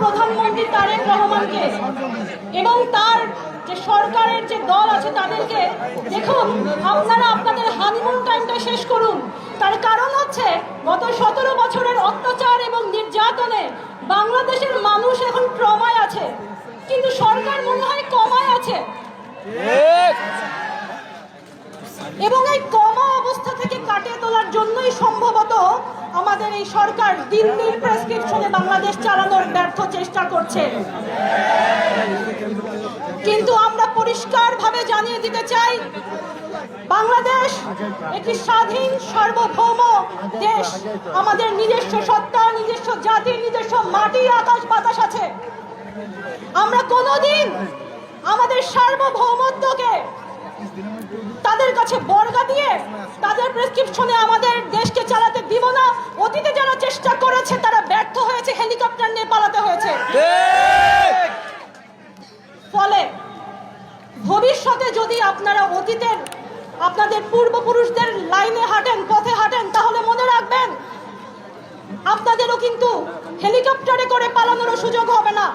প্রধানমন্ত্রী তারেক রহমানকে এবং তার যে সরকারের যে দল আছে তাদেরকে, দেখুন আপনারা আপনাদের হানিমুন টাইমটা শেষ করুন। তার কারণ হচ্ছে গত 17 বছরের অত্যাচার এবং নির্যাতনে বাংলাদেশের মানুষ এখন ট্রমায় আছে, কিন্তু সরকার মনে হয় কমায় আছে। এবং এই কমা অবস্থা থেকে কাটিয়ে তোলার জন্যই সম্ভবত আমাদের এই সরকার দিল্লির প্রেসক্রিপশনে বাংলাদেশ চালানোর ব্যর্থ চেষ্টা করছে। কিন্তু আমরা পরিষ্কারভাবে জানিয়ে দিতে চাই, বাংলাদেশ একটি স্বাধীন সার্বভৌম দেশ। আমাদের নিজস্ব সত্তা, নিজস্ব জাতি, নিজস্ব মাটি, আকাশ বাতাস আছে। আমরা কোনোদিন আমাদের সার্বভৌমত্বকে তাদের কাছে বর্গা দিয়ে তাদের প্রেসক্রিপশনে আমাদের দেশকে চালাতে দিব না। অতীতে যারা চেষ্টা করেছে তারা ব্যর্থ হয়েছে, হেলিকপ্টার নিয়ে পালাতে হয়েছে। ফলে ভবিষ্যতে যদি আপনারা অতীতের আপনাদের পূর্বপুরুষদের লাইনে হাঁটেন, পথে হাঁটেন, তাহলে মনে রাখবেন আপনাদেরও কিন্তু হেলিকপ্টারে করে পালানোর সুযোগ হবে না।